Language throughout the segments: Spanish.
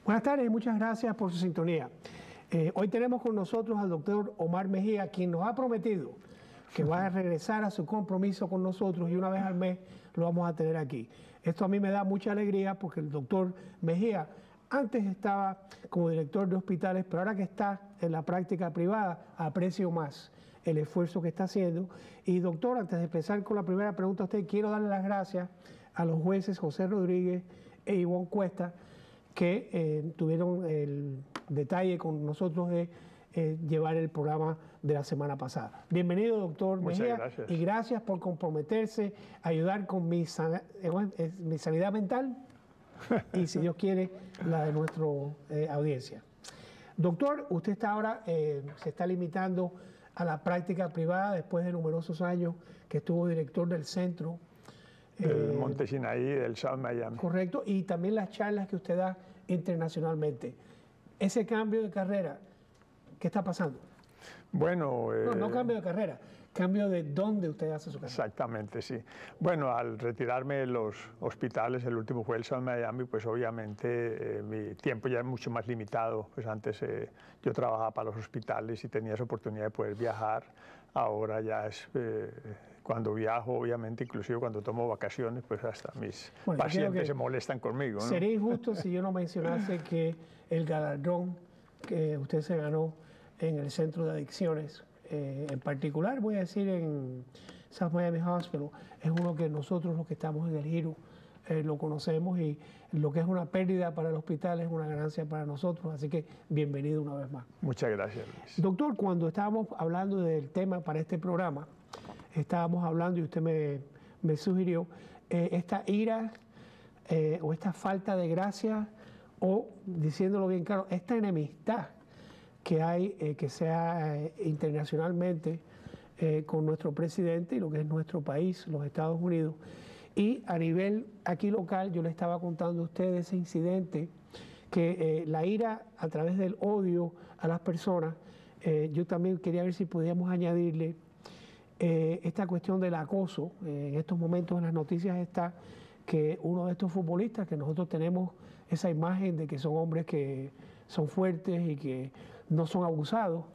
Buenas tardes y muchas gracias por su sintonía. Hoy tenemos con nosotros al doctor Omar Mejía, quien nos ha prometido que va a regresar a su compromiso con nosotros y una vez al mes lo vamos a tener aquí. Esto a mí me da mucha alegría porque el doctor Mejía antes estaba como director de hospitales, pero ahora que está en la práctica privada, aprecio más el esfuerzo que está haciendo. Y doctor, antes de empezar con la primera pregunta a usted, quiero darle las gracias a los jueces José Rodríguez e Ivonne Cuesta, que tuvieron el detalle con nosotros de llevar el programa de la semana pasada. Bienvenido, doctor Mejía. Gracias. Y gracias por comprometerse a ayudar con mi sanidad mental y, si Dios quiere, la de nuestra audiencia. Doctor, usted está ahora, se está limitando a la práctica privada después de numerosos años que estuvo director del centro del Monte Sinaí, del South Miami. Correcto, y también las charlas que usted da internacionalmente. Ese cambio de carrera, ¿qué está pasando? Bueno... no cambio de carrera, cambio de dónde usted hace su carrera. Exactamente, sí. Bueno, al retirarme de los hospitales, el último fue el South Miami, pues obviamente mi tiempo ya es mucho más limitado. Pues antes yo trabajaba para los hospitales y tenía esa oportunidad de poder viajar. Ahora ya es... cuando viajo, obviamente, inclusive cuando tomo vacaciones, pues hasta mis pacientes se molestan conmigo, ¿no? Sería injusto si yo no mencionase que el galardón que usted se ganó en el Centro de Adicciones, en particular, voy a decir en South Miami Hospital, es uno que nosotros los que estamos en el giro lo conocemos, y lo que es una pérdida para el hospital es una ganancia para nosotros, así que bienvenido una vez más. Muchas gracias, Luis. Doctor, cuando estábamos hablando del tema para este programa, estábamos hablando y usted me sugirió esta ira o esta falta de gracia, o, diciéndolo bien claro, esta enemistad que hay, que sea internacionalmente con nuestro presidente y lo que es nuestro país, los Estados Unidos. Y a nivel aquí local, yo le estaba contando a usted ese incidente, que la ira a través del odio a las personas, yo también quería ver si podíamos añadirle esta cuestión del acoso. En estos momentos en las noticias está que uno de estos futbolistas, que nosotros tenemos esa imagen de que son hombres que son fuertes y que no son abusados,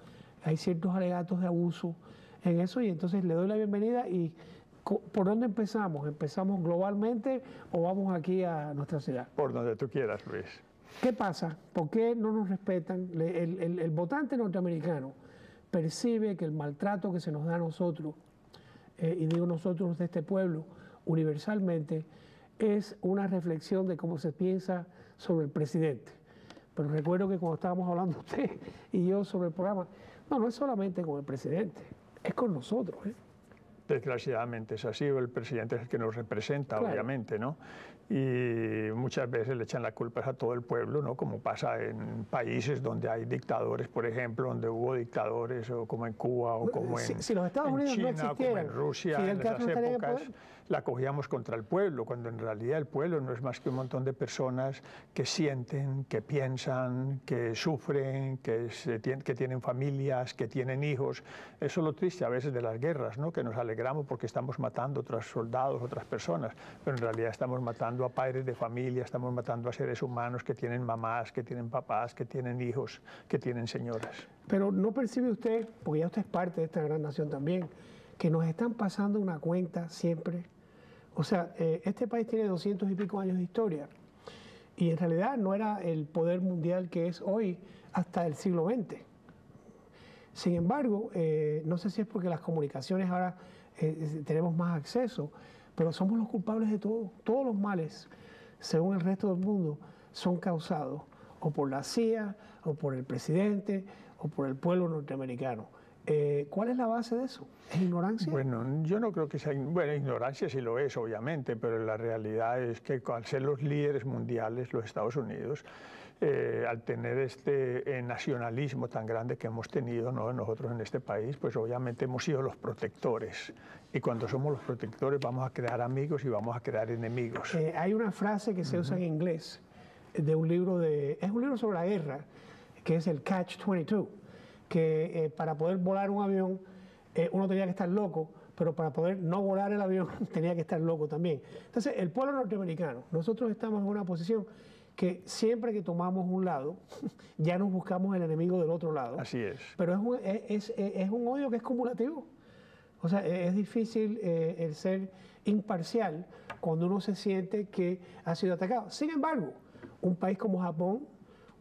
hay ciertos alegatos de abuso en eso, y entonces le doy la bienvenida. Y ¿por dónde empezamos? ¿Empezamos globalmente o vamos aquí a nuestra ciudad? Por donde tú quieras, Luis. ¿Qué pasa? ¿Por qué no nos respetan? El votante norteamericano percibe que el maltrato que se nos da a nosotros, y digo nosotros de este pueblo, universalmente, es una reflexión de cómo se piensa sobre el presidente. Pero recuerdo que cuando estábamos hablando usted y yo sobre el programa, no es solamente con el presidente, es con nosotros, Desgraciadamente es así, el presidente es el que nos representa, claro, obviamente, ¿no? Y muchas veces le echan la culpa a todo el pueblo, ¿no? Como pasa en países donde hay dictadores, por ejemplo, donde hubo dictadores, o como en Cuba, o como si los Estados Unidos China, no existieran, como en Rusia, en esas épocas la cogíamos contra el pueblo, cuando en realidad el pueblo no es más que un montón de personas que sienten, que piensan, que sufren, que tienen familias, que tienen hijos. Eso es lo triste a veces de las guerras, ¿no? Que nos alegramos porque estamos matando a otros soldados, otras personas, pero en realidad estamos matando a padres de familia, estamos matando a seres humanos que tienen mamás, que tienen papás, que tienen hijos, que tienen señoras. Pero ¿no percibe usted, porque ya usted es parte de esta gran nación también, que nos están pasando una cuenta siempre? O sea, este país tiene 200 y pico años de historia, y en realidad no era el poder mundial que es hoy hasta el siglo XX. Sin embargo, no sé si es porque las comunicaciones ahora tenemos más acceso, pero somos los culpables de todo. Todos los males, según el resto del mundo, son causados o por la CIA, o por el presidente, o por el pueblo norteamericano. ¿Cuál es la base de eso? ¿Es ignorancia? Bueno, yo no creo que sea... Bueno, ignorancia sí lo es, obviamente, pero la realidad es que al ser los líderes mundiales, los Estados Unidos, al tener este nacionalismo tan grande que hemos tenido, ¿no?, nosotros en este país, pues obviamente hemos sido los protectores. Y cuando somos los protectores vamos a crear amigos y vamos a crear enemigos. Hay una frase que se usa en inglés, de un libro es un libro sobre la guerra, que es el Catch-22, que para poder volar un avión uno tenía que estar loco, pero para poder no volar el avión tenía que estar loco también. Entonces, el pueblo norteamericano, nosotros estamos en una posición que siempre que tomamos un lado, ya nos buscamos el enemigo del otro lado. Así es. Pero es un odio que es cumulativo. O sea, es difícil el ser imparcial cuando uno se siente que ha sido atacado. Sin embargo, un país como Japón,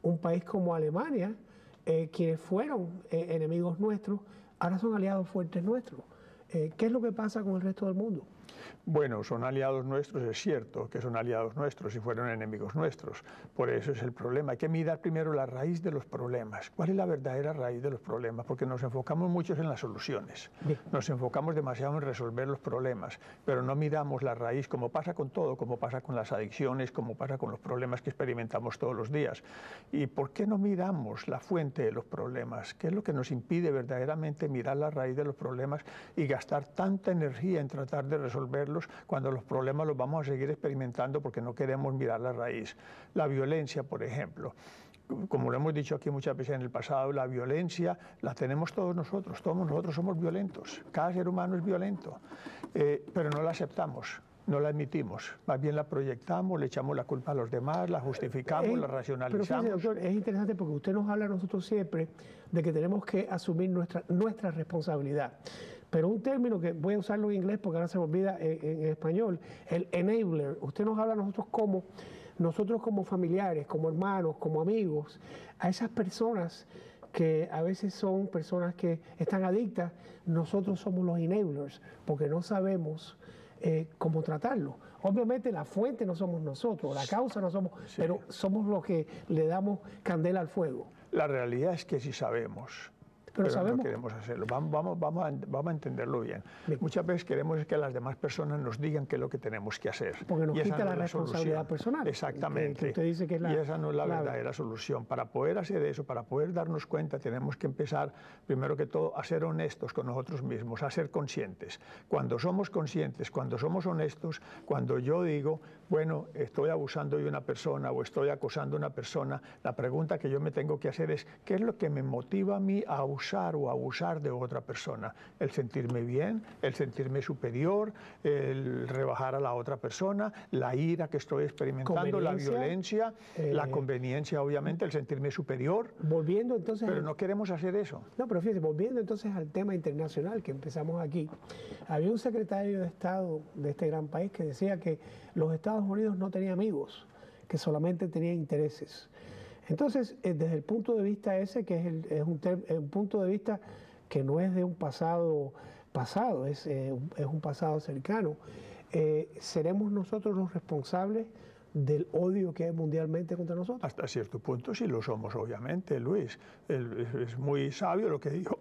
un país como Alemania, quienes fueron enemigos nuestros, ahora son aliados fuertes nuestros. ¿Qué es lo que pasa con el resto del mundo? Bueno, son aliados nuestros, es cierto que son aliados nuestros y fueron enemigos nuestros. Por eso es el problema. Hay que mirar primero la raíz de los problemas. ¿Cuál es la verdadera raíz de los problemas? Porque nos enfocamos mucho en las soluciones. Bien. Nos enfocamos demasiado en resolver los problemas, pero no miramos la raíz, como pasa con todo, como pasa con las adicciones, como pasa con los problemas que experimentamos todos los días. ¿Y por qué no miramos la fuente de los problemas? ¿Qué es lo que nos impide verdaderamente mirar la raíz de los problemas y gastar tanta energía en tratar de resolverlos cuando los problemas los vamos a seguir experimentando porque no queremos mirar la raíz? La violencia, por ejemplo. Como lo hemos dicho aquí muchas veces en el pasado, la violencia la tenemos todos nosotros somos violentos, cada ser humano es violento, pero no la aceptamos. No la admitimos, más bien la proyectamos, le echamos la culpa a los demás, la justificamos, la racionalizamos. Pero fíjese, doctor, es interesante porque usted nos habla a nosotros siempre de que tenemos que asumir nuestra responsabilidad. Pero un término que voy a usarlo en inglés porque ahora se me olvida en español, el enabler. Usted nos habla a nosotros como familiares, como hermanos, como amigos, a esas personas que a veces son personas que están adictas. Nosotros somos los enablers porque no sabemos cómo tratarlo. Obviamente la fuente no somos nosotros, la causa no somos, sí, pero somos los que le damos candela al fuego. La realidad es que sí sabemos. Pero sabemos, no queremos hacerlo. Vamos a entenderlo bien. Muchas veces queremos que las demás personas nos digan qué es lo que tenemos que hacer. Porque nos quita la responsabilidad personal. Exactamente. Que usted dice que es la, y esa no es la verdadera solución. Para poder hacer eso, para poder darnos cuenta, tenemos que empezar, primero que todo, a ser honestos con nosotros mismos, a ser conscientes. Cuando somos conscientes, cuando somos honestos, cuando yo digo, bueno, estoy abusando de una persona o estoy acosando a una persona, la pregunta que yo me tengo que hacer es, ¿qué es lo que me motiva a mí a abusar de otra persona? El sentirme bien, el sentirme superior, el rebajar a la otra persona, la ira que estoy experimentando, la violencia, la conveniencia, obviamente, el sentirme superior. Volviendo entonces... Pero no queremos hacer eso. No, pero fíjese, volviendo entonces al tema internacional que empezamos aquí, había un secretario de Estado de este gran país que decía que los Estados Unidos no tenían amigos, que solamente tenían intereses. Entonces, desde el punto de vista ese, que es un punto de vista que no es de un pasado, es un pasado cercano, ¿seremos nosotros los responsables del odio que hay mundialmente contra nosotros? Hasta cierto punto sí lo somos, obviamente, Luis. Es muy sabio lo que dijo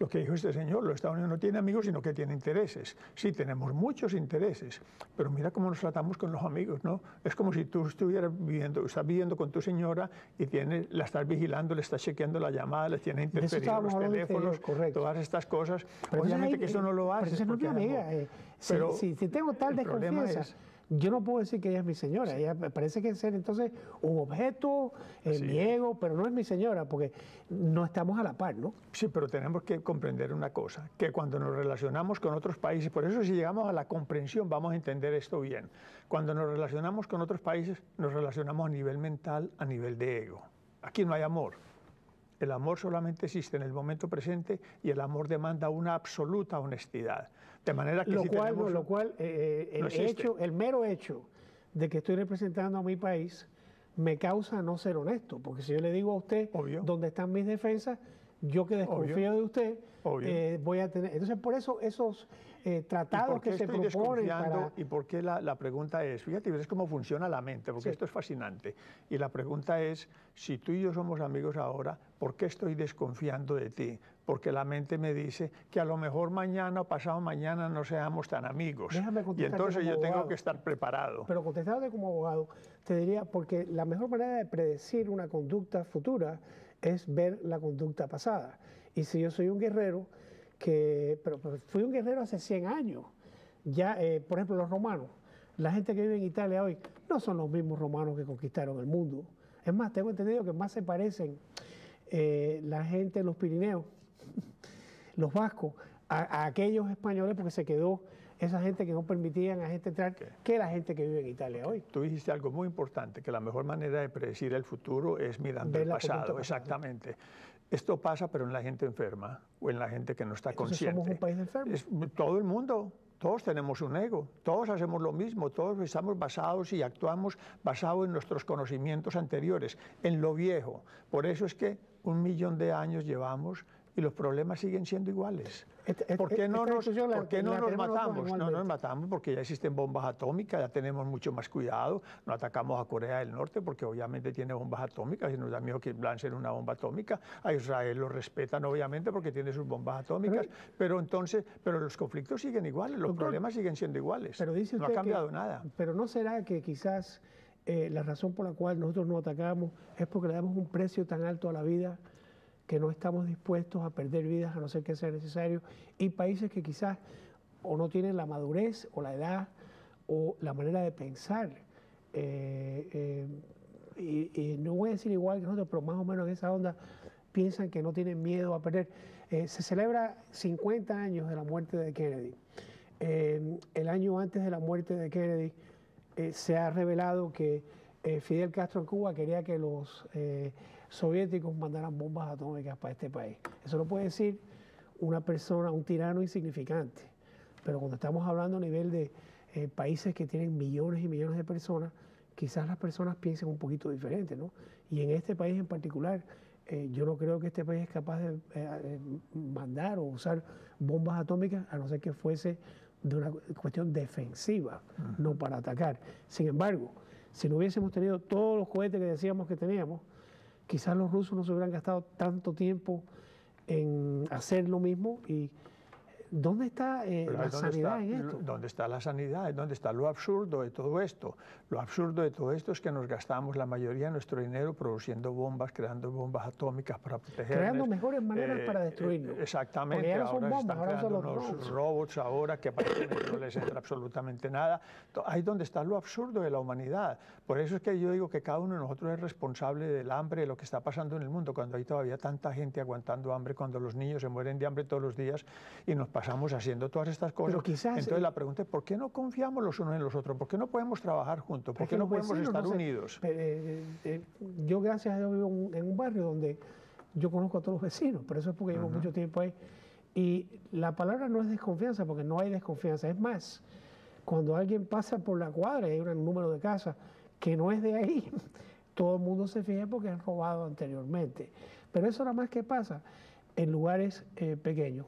este señor. Los Estados Unidos no tienen amigos, sino que tienen intereses. Sí, tenemos muchos intereses, pero mira cómo nos tratamos con los amigos, ¿no? Es como si tú estás viviendo con tu señora y la estás vigilando, le estás chequeando la llamada, le tienes interferido los teléfonos, todas estas cosas. Pero obviamente que eso no lo haces. Pero no es mi amiga. Pero si tengo tal desconfianza, yo no puedo decir que ella es mi señora. Sí. Ella parece que es entonces un objeto, mi ego, pero no es mi señora, porque no estamos a la par, ¿no? Sí, pero tenemos que comprender una cosa, que cuando nos relacionamos con otros países, por eso si llegamos a la comprensión vamos a entender esto bien. Cuando nos relacionamos con otros países, nos relacionamos a nivel mental, a nivel de ego. Aquí no hay amor. El amor solamente existe en el momento presente y el amor demanda una absoluta honestidad. De manera que el mero hecho de que estoy representando a mi país me causa no ser honesto, porque si yo le digo a usted dónde están mis defensas, yo que desconfío de usted, voy a tener... Entonces, por eso esos tratados que se proponen para... ¿Y por qué la pregunta es? Fíjate, ves cómo funciona la mente, porque esto es fascinante. Y la pregunta es, si tú y yo somos amigos ahora, ¿por qué estoy desconfiando de ti? Porque la mente me dice que a lo mejor mañana o pasado mañana no seamos tan amigos. Y entonces yo tengo que estar preparado. Pero contestándote como abogado, te diría, porque la mejor manera de predecir una conducta futura es ver la conducta pasada. Y si yo soy un guerrero, pero fui un guerrero hace 100 años, ya, por ejemplo, los romanos, la gente que vive en Italia hoy, no son los mismos romanos que conquistaron el mundo. Es más, tengo entendido que más se parecen la gente de los Pirineos, los vascos, a aquellos españoles, porque se quedó esa gente que no permitían a gente entrar que la gente que vive en Italia hoy. Tú dijiste algo muy importante, que la mejor manera de predecir el futuro es mirando el pasado. Exactamente. Esto pasa, pero en la gente enferma o en la gente que no está consciente. ¿Somos un país enfermo? Todo el mundo. Todos tenemos un ego, todos hacemos lo mismo, todos estamos basados y actuamos basados en nuestros conocimientos anteriores, en lo viejo. Por eso es que 1 millón de años llevamos y los problemas siguen siendo iguales. ¿Por qué no nos matamos? No nos matamos porque ya existen bombas atómicas, ya tenemos mucho más cuidado, no atacamos a Corea del Norte porque obviamente tiene bombas atómicas y nos da miedo que lancen una bomba atómica. A Israel lo respetan obviamente porque tiene sus bombas atómicas, pero los conflictos siguen iguales, los problemas siguen siendo iguales. Pero dice usted no ha cambiado nada. Pero ¿no será que quizás la razón por la cual nosotros no atacamos es porque le damos un precio tan alto a la vida que no estamos dispuestos a perder vidas a no ser que sea necesario, y países que quizás o no tienen la madurez o la edad o la manera de pensar, y no voy a decir igual que nosotros, pero más o menos en esa onda, piensan que no tienen miedo a perder. Se celebra 50 años de la muerte de Kennedy. El año antes de la muerte de Kennedy se ha revelado que Fidel Castro en Cuba quería que los soviéticos mandaran bombas atómicas para este país. Eso lo puede decir una persona, un tirano insignificante, pero cuando estamos hablando a nivel de países que tienen millones y millones de personas, quizás las personas piensen un poquito diferente, ¿no? Y en este país en particular, yo no creo que este país es capaz de mandar o usar bombas atómicas, a no ser que fuese de una cuestión defensiva, no para atacar. Sin embargo, si no hubiésemos tenido todos los cohetes que decíamos que teníamos, quizás los rusos no se hubieran gastado tanto tiempo en hacer lo mismo. Y ¿dónde está la sanidad en esto? ¿Dónde está la sanidad? ¿Dónde está lo absurdo de todo esto? Lo absurdo de todo esto es que nos gastamos la mayoría de nuestro dinero produciendo bombas, creando bombas atómicas para protegernos. Creando mejores maneras para destruirnos. Exactamente. Ahora se están creando unos robots ahora que aparecen y no les entra absolutamente nada. Ahí es donde está lo absurdo de la humanidad. Por eso es que yo digo que cada uno de nosotros es responsable del hambre, de lo que está pasando en el mundo, cuando hay todavía tanta gente aguantando hambre, cuando los niños se mueren de hambre todos los días y nos pasamos haciendo todas estas cosas. Pero quizás, entonces la pregunta es, ¿por qué no confiamos los unos en los otros? ¿Por qué no podemos trabajar juntos? ¿Por qué no podemos estar unidos? Yo, gracias a Dios, vivo en un barrio donde yo conozco a todos los vecinos, pero eso es porque llevo mucho tiempo ahí. Y la palabra no es desconfianza, porque no hay desconfianza. Es más, cuando alguien pasa por la cuadra y hay un número de casas que no es de ahí, todo el mundo se fija porque han robado anteriormente. Pero eso nada más que pasa en lugares pequeños.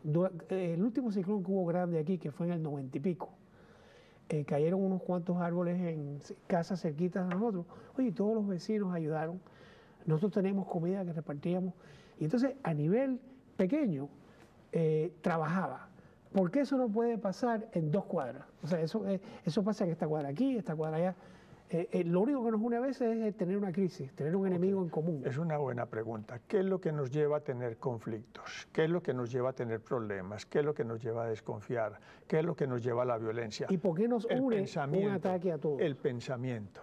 El último ciclón que hubo grande aquí, que fue en el 90 y pico, cayeron unos cuantos árboles en casas cerquitas de nosotros. Oye, todos los vecinos ayudaron. Nosotros teníamos comida que repartíamos. Y entonces, a nivel pequeño, trabajaba. ¿Por qué eso no puede pasar en 2 cuadras? O sea, eso pasa en esta cuadra aquí, esta cuadra allá. Lo único que nos une a veces es tener una crisis, tener un enemigo en común. Es una buena pregunta. ¿Qué es lo que nos lleva a tener conflictos? ¿Qué es lo que nos lleva a tener problemas? ¿Qué es lo que nos lleva a desconfiar? ¿Qué es lo que nos lleva a la violencia? ¿Y por qué nos une un ataque a todos? El pensamiento.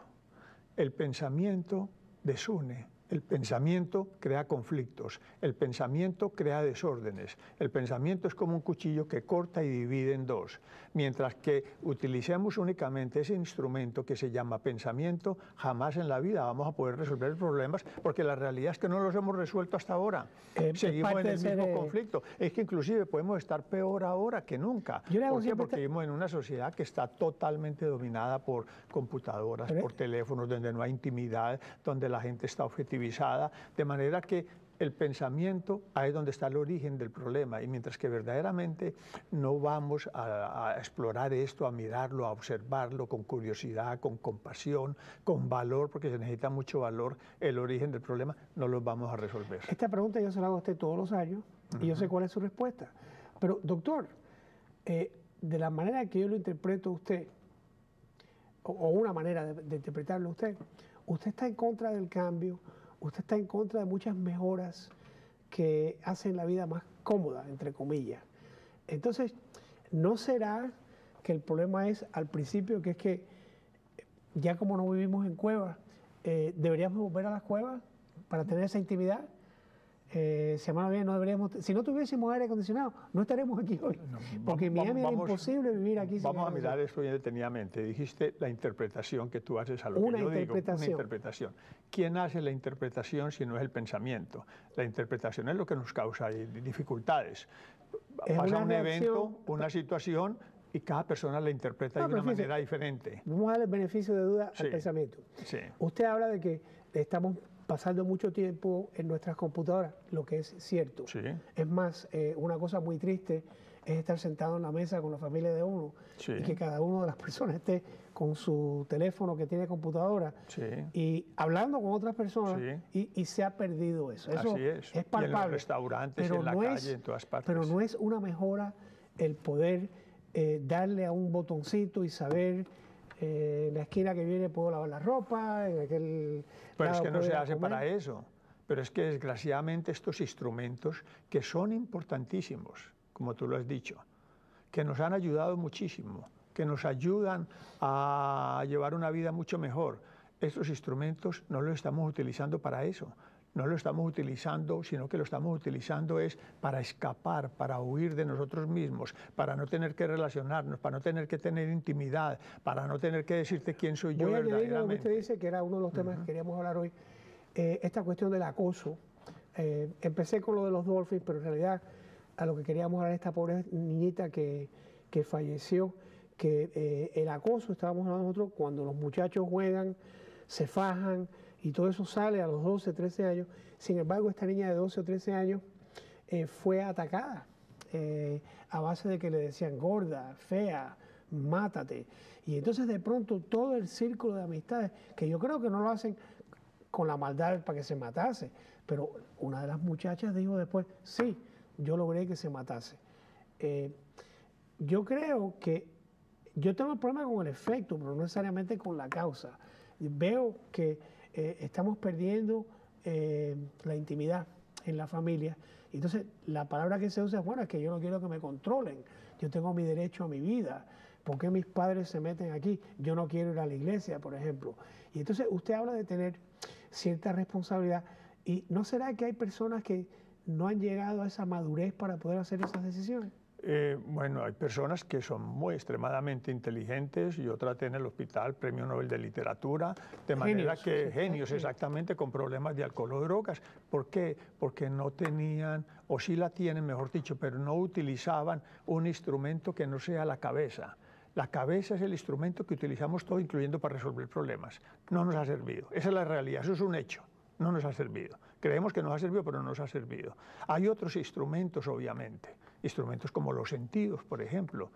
El pensamiento desune. El pensamiento crea conflictos, el pensamiento crea desórdenes, el pensamiento es como un cuchillo que corta y divide en 2, mientras que utilicemos únicamente ese instrumento que se llama pensamiento, jamás en la vida vamos a poder resolver problemas, porque la realidad es que no los hemos resuelto hasta ahora. Seguimos en el mismo conflicto. Es que inclusive podemos estar peor ahora que nunca. ¿Por qué? Porque vivimos en una sociedad que está totalmente dominada por computadoras, por teléfonos, donde no hay intimidad, donde la gente está objetivizada, de manera que el pensamiento ahí es donde está el origen del problema, y mientras que verdaderamente no vamos a explorar esto, a mirarlo, a observarlo con curiosidad, con compasión, con valor, porque se necesita mucho valor, el origen del problema, no lo vamos a resolver. Esta pregunta yo se la hago a usted todos los años y yo sé cuál es su respuesta. Pero, doctor, de la manera que yo lo interpreto a usted, o una manera de interpretarlo a usted está en contra del cambio, usted está en contra de muchas mejoras que hacen la vida más cómoda, entre comillas. Entonces, ¿no será que el problema es al principio, que es que ya como no vivimos en cuevas, deberíamos volver a las cuevas para tener esa intimidad? semana bien no deberíamos, si no tuviésemos aire acondicionado, no estaremos aquí hoy. Porque en Miami era imposible vivir aquí. Vamos a mirar esto bien detenidamente. Dijiste la interpretación que tú haces a lo que yo digo. Una interpretación. ¿Quién hace la interpretación si no es el pensamiento? La interpretación es lo que nos causa dificultades. Pasa un evento, una situación, y cada persona la interpreta de una manera diferente. Vamos a darle el beneficio de duda al pensamiento. Sí. Usted habla de que estamos pasando mucho tiempo en nuestras computadoras, lo que es cierto. Sí. Es más, una cosa muy triste es estar sentado en la mesa con la familia de uno y que cada una de las personas esté con su teléfono que tiene computadora y hablando con otras personas y se ha perdido eso. Eso así es palpable. Y en los restaurantes, en la calle, en todas partes. Pero no es una mejora el poder darle a un botoncito y saber en la esquina que viene puedo lavar la ropa, en aquel... Pero es que no se hace para eso. Pero es que desgraciadamente estos instrumentos que son importantísimos, como tú lo has dicho, que nos han ayudado muchísimo, que nos ayudan a llevar una vida mucho mejor, estos instrumentos no los estamos utilizando para eso. No lo estamos utilizando, sino que lo estamos utilizando es para escapar, para huir de nosotros mismos, para no tener que relacionarnos, para no tener que tener intimidad, para no tener que decirte quién soy yo verdaderamente. Voy a añadir lo que usted dice, que era uno de los temas que queríamos hablar hoy, esta cuestión del acoso. Empecé con lo de los Dolphins, pero en realidad a lo que queríamos hablar esta pobre niñita que falleció, que el acoso, estábamos hablando nosotros, cuando los muchachos juegan, se fajan, y todo eso sale a los 12, 13 años. Sin embargo, esta niña de 12 o 13 años fue atacada a base de que le decían gorda, fea, mátate. Y entonces de pronto todo el círculo de amistades, que yo creo que no lo hacen con la maldad para que se matase, pero una de las muchachas dijo después, sí, yo logré que se matase. Yo creo que yo tengo el problema con el efecto, pero no necesariamente con la causa. Veo que estamos perdiendo la intimidad en la familia. Entonces, la palabra que se usa es, bueno, es que yo no quiero que me controlen. Yo tengo mi derecho a mi vida. ¿Por qué mis padres se meten aquí? Yo no quiero ir a la iglesia, por ejemplo. Y entonces usted habla de tener cierta responsabilidad. ¿Y no será que hay personas que no han llegado a esa madurez para poder hacer esas decisiones? Bueno, hay personas que son muy extremadamente inteligentes. Yo traté en el hospital Premio Nobel de Literatura, de manera que genios exactamente, con problemas de alcohol o drogas. ¿Por qué? Porque no tenían, o sí la tienen, mejor dicho, pero no utilizaban un instrumento que no sea la cabeza. La cabeza es el instrumento que utilizamos todo, incluyendo para resolver problemas. No nos ha servido. Esa es la realidad, eso es un hecho. No nos ha servido. Creemos que nos ha servido, pero no nos ha servido. Hay otros instrumentos, obviamente. Instrumentos como los sentidos, por ejemplo.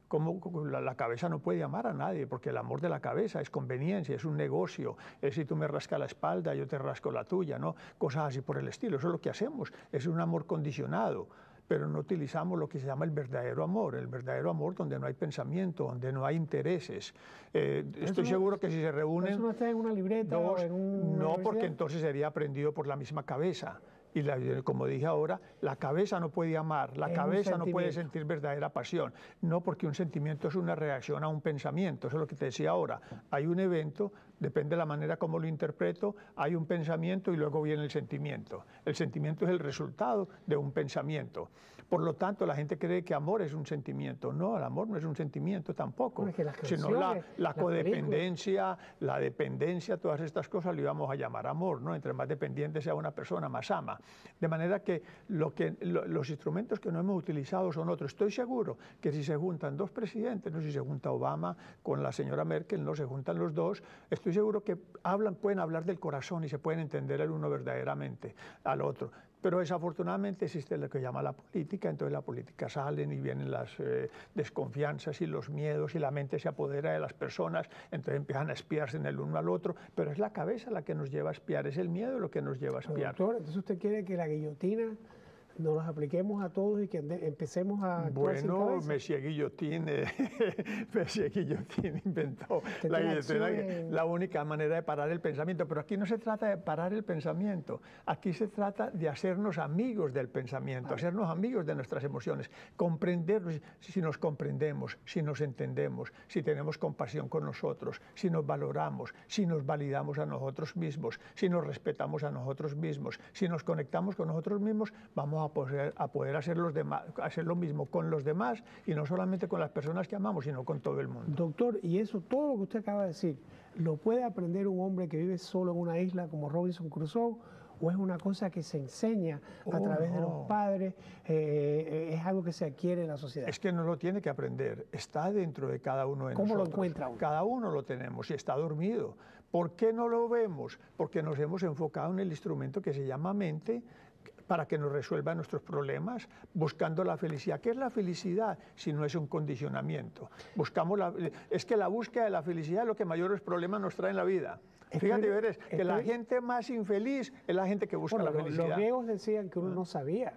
Como la cabeza no puede amar a nadie, porque el amor de la cabeza es conveniencia, es un negocio. Es si tú me rascas la espalda, yo te rasco la tuya, ¿no? Cosas así por el estilo. Eso es lo que hacemos. Es un amor condicionado. Pero no utilizamos lo que se llama el verdadero amor donde no hay pensamiento, donde no hay intereses. Estoy seguro que si se reúnen... ¿Eso no está en una libreta o en una No, porque entonces sería aprendido por la misma cabeza. Y como dije ahora, la cabeza no puede amar, la cabeza no puede sentir verdadera pasión. No, porque un sentimiento es una reacción a un pensamiento. Eso es lo que te decía ahora. Hay un evento, depende de la manera como lo interpreto, hay un pensamiento y luego viene el sentimiento. El sentimiento es el resultado de un pensamiento. Por lo tanto, la gente cree que amor es un sentimiento. No, el amor no es un sentimiento tampoco, sino la codependencia, la dependencia, todas estas cosas lo íbamos a llamar amor, ¿no? Entre más dependiente sea una persona, más ama. De manera que los instrumentos que no hemos utilizado son otros. Estoy seguro que si se juntan dos presidentes, no sé si se junta Obama con la señora Merkel, no se juntan los dos, estoy seguro que pueden hablar del corazón y se pueden entender el uno verdaderamente al otro. Pero desafortunadamente existe lo que llama la política, entonces la política salen y vienen las desconfianzas y los miedos y la mente se apodera de las personas, entonces empiezan a espiarse en el uno al otro, pero es la cabeza la que nos lleva a espiar, es el miedo lo que nos lleva a espiar. Doctor, entonces usted quiere que la guillotina nos las apliquemos a todos y que empecemos a actuar sin Bueno, cabeza? Messier Guillotín inventó la guillotina, la única manera de parar el pensamiento. Pero aquí no se trata de parar el pensamiento, aquí se trata de hacernos amigos del pensamiento, hacernos amigos de nuestras emociones, comprendernos, si nos comprendemos, si nos entendemos, si tenemos compasión con nosotros, si nos valoramos, si nos validamos a nosotros mismos, si nos respetamos a nosotros mismos, si nos conectamos con nosotros mismos, vamos a poder hacer lo mismo con los demás, y no solamente con las personas que amamos, sino con todo el mundo. Doctor, y eso, todo lo que usted acaba de decir, ¿lo puede aprender un hombre que vive solo en una isla como Robinson Crusoe? ¿O es una cosa que se enseña a través de los padres? ¿Es algo que se adquiere en la sociedad? Es que no lo tiene que aprender, está dentro de cada uno de nosotros. ¿Cómo lo encuentra uno? Cada uno lo tenemos y está dormido. ¿Por qué no lo vemos? Porque nos hemos enfocado en el instrumento que se llama mente, para que nos resuelva nuestros problemas, buscando la felicidad. ¿Qué es la felicidad si no es un condicionamiento? Es que la búsqueda de la felicidad es lo que mayores problemas nos trae en la vida. Fíjate, Veres, que la gente más infeliz es la gente que busca la felicidad. Los griegos decían que uno no sabía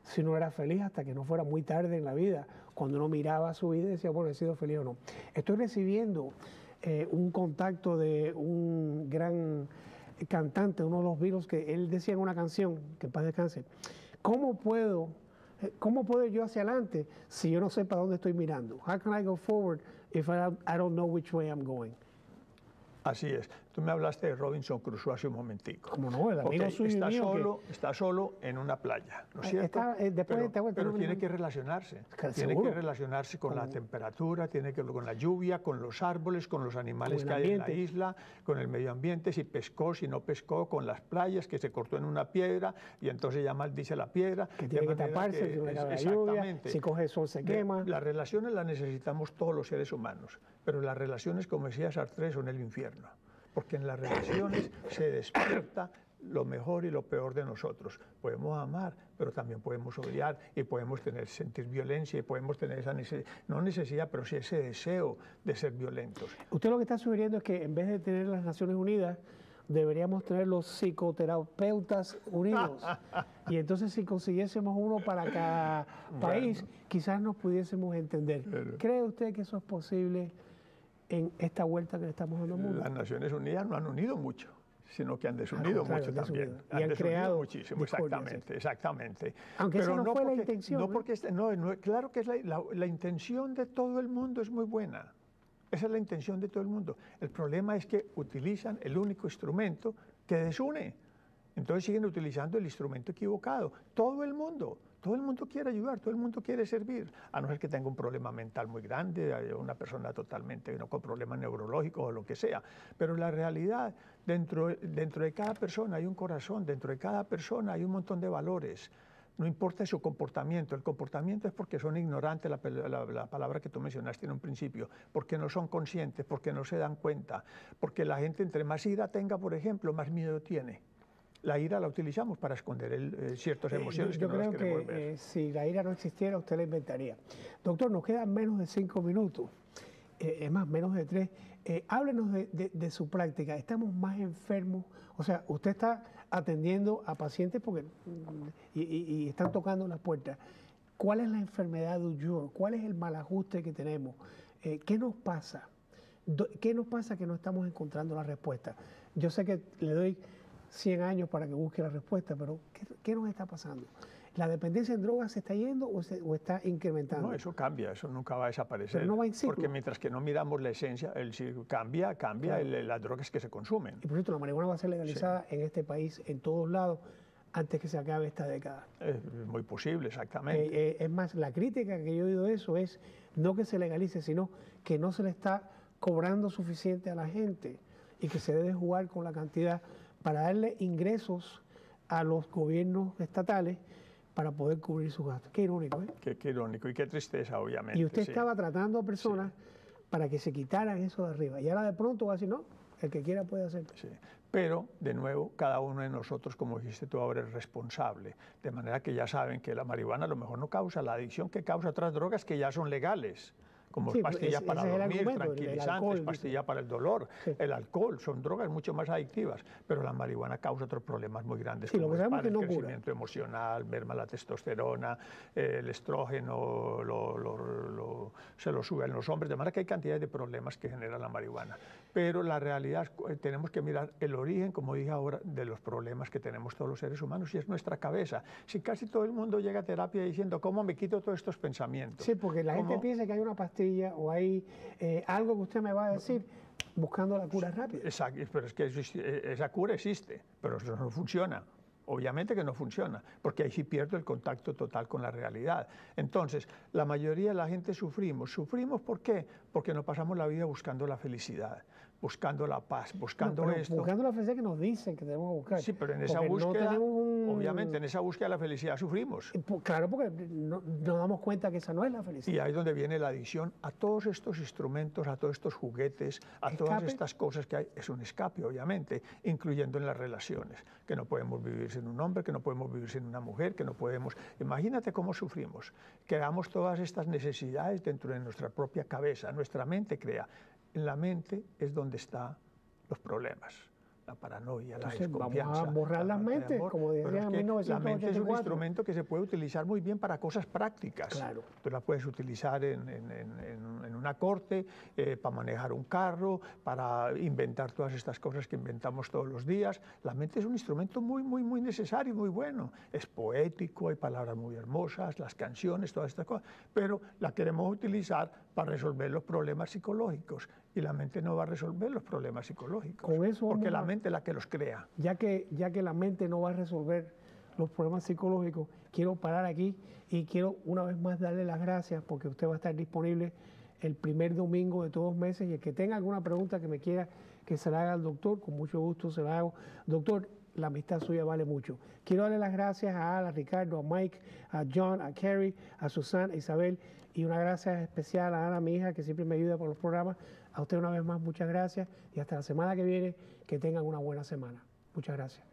si uno era feliz hasta que no fuera muy tarde en la vida, cuando uno miraba su vida y decía, bueno, he sido feliz o no. Estoy recibiendo un contacto de un gran cantante, uno de los Beatles, que él decía en una canción, que en paz descanse, ¿cómo puedo ir yo hacia adelante si yo no sé para dónde estoy mirando? How can I go forward if I don't know which way I'm going? Así es. Tú me hablaste de Robinson Crusoe hace un momentico. ¿Cómo no? El amigo suyo está solo en una playa, ¿no es cierto? Pero tiene que relacionarse. Tiene que relacionarse con la temperatura, tiene que con la lluvia, con los árboles, con los animales que hay en la isla, con el medio ambiente, si pescó, si no pescó, con las playas, que se cortó en una piedra y entonces ya maldice la piedra. Que tiene que taparse, si no le cae la lluvia, si coge el sol se quema. Las relaciones las necesitamos todos los seres humanos, pero las relaciones, como decía Sartre, son el infierno. Porque en las relaciones se despierta lo mejor y lo peor de nosotros. Podemos amar, pero también podemos odiar y podemos sentir violencia y podemos tener esa no necesidad, pero sí ese deseo de ser violentos. Usted lo que está sugiriendo es que en vez de tener las Naciones Unidas, deberíamos tener los psicoterapeutas unidos. Y entonces si consiguiésemos uno para cada país, quizás nos pudiésemos entender. ¿Cree usted que eso es posible en esta vuelta que le estamos dando al mundo? Las Naciones Unidas no han unido mucho, sino que han desunido mucho también. Y han creado muchísimo, exactamente. Aunque esa no fue la intención. Claro que es la intención de todo el mundo es muy buena. Esa es la intención de todo el mundo. El problema es que utilizan el único instrumento que desune. Entonces siguen utilizando el instrumento equivocado. Todo el mundo quiere ayudar, todo el mundo quiere servir, a no ser que tenga un problema mental muy grande, una persona totalmente con problemas neurológicos o lo que sea. Pero la realidad, dentro de cada persona hay un corazón, dentro de cada persona hay un montón de valores. No importa su comportamiento, el comportamiento es porque son ignorantes, la palabra que tú mencionaste en un principio, porque no son conscientes, porque no se dan cuenta, porque la gente entre más ira tenga, por ejemplo, más miedo tiene. La ira la utilizamos para esconder ciertas emociones yo creo que si la ira no existiera, usted la inventaría. Doctor, nos quedan menos de 5 minutos, es más, menos de 3. Háblenos de su práctica. ¿Estamos más enfermos? O sea, usted está atendiendo a pacientes y están tocando las puertas. ¿Cuál es la enfermedad du jour? ¿Cuál es el mal ajuste que tenemos? ¿Qué nos pasa? ¿Qué nos pasa que no estamos encontrando la respuesta? Yo sé que le doy 100 años para que busque la respuesta, pero ¿qué nos está pasando? ¿La dependencia en drogas se está yendo o está incrementando? No, eso cambia, eso nunca va a desaparecer. Pero no va en ciclo. Porque mientras que no miramos la esencia, el ciclo cambia claro. Las drogas que se consumen. Y por cierto, la marihuana va a ser legalizada en este país, en todos lados, antes que se acabe esta década. Es muy posible, exactamente. Es más, la crítica que yo he oído de eso es no que se legalice, sino que no se le está cobrando suficiente a la gente y que se debe jugar con la cantidad para darle ingresos a los gobiernos estatales para poder cubrir sus gastos. Qué irónico, ¿eh? Qué irónico y qué tristeza, obviamente. Y usted estaba tratando a personas para que se quitaran eso de arriba. Y ahora de pronto va a decir, no, el que quiera puede hacerlo. Sí. Pero, de nuevo, cada uno de nosotros, como dijiste tú ahora, es responsable. De manera que ya saben que la marihuana a lo mejor no causa la adicción que causa otras drogas que ya son legales. como sí, pastillas para dormir, tranquilizantes, alcohol, pastillas para el dolor. Sí. El alcohol, son drogas mucho más adictivas, pero la marihuana causa otros problemas muy grandes, sí, como lo que sabemos el no crecimiento cura. emocional, merma la testosterona, el estrógeno se lo sube en los hombres, de manera que hay cantidad de problemas que genera la marihuana. Pero la realidad es tenemos que mirar el origen, como dije ahora, de los problemas que tenemos todos los seres humanos, y es nuestra cabeza. Si casi todo el mundo llega a terapia diciendo, ¿cómo me quito todos estos pensamientos? Sí, porque la gente piensa que hay una pastilla o hay algo que usted me va a decir buscando la cura rápida. Exacto, pero es que esa cura existe, pero eso no funciona. Obviamente que no funciona, porque ahí sí pierdo el contacto total con la realidad. Entonces, la mayoría de la gente sufrimos. ¿Sufrimos por qué? Porque nos pasamos la vida buscando la felicidad, buscando la paz, buscando esto. Buscando la felicidad que nos dicen que tenemos que buscar. Sí, pero en esa búsqueda, obviamente, en esa búsqueda de la felicidad sufrimos. Claro, porque nos damos cuenta que esa no es la felicidad. Y ahí es donde viene la adicción a todos estos instrumentos, a todos estos juguetes, a todas estas cosas que hay. Es un escape, obviamente, incluyendo en las relaciones, que no podemos vivir sin un hombre, que no podemos vivir sin una mujer, que no podemos... Imagínate cómo sufrimos. Creamos todas estas necesidades dentro de nuestra propia cabeza, nuestra mente crea. En la mente es donde están los problemas. La paranoia, la desconfianza. Vamos a borrar las mentes, como decía en 1984. La mente es un instrumento que se puede utilizar muy bien para cosas prácticas. Claro. Tú la puedes utilizar en una corte, para manejar un carro, para inventar todas estas cosas que inventamos todos los días. La mente es un instrumento muy necesario, muy bueno. Es poético, hay palabras muy hermosas, las canciones, todas estas cosas, pero la queremos utilizar para resolver los problemas psicológicos. Y la mente no va a resolver los problemas psicológicos, con eso porque la mente es la que los crea. Ya que la mente no va a resolver los problemas psicológicos, quiero parar aquí y quiero una vez más darle las gracias porque usted va a estar disponible el primer domingo de todos los meses, y el que tenga alguna pregunta que me quiera que se la haga al doctor, con mucho gusto se la hago. Doctor, la amistad suya vale mucho. Quiero darle las gracias a Ricardo, a Mike, a John, a Carrie, a Susana, a Isabel, y una gracias especial a Ana, mi hija, que siempre me ayuda por los programas. A usted una vez más, muchas gracias, y hasta la semana que viene, que tengan una buena semana. Muchas gracias.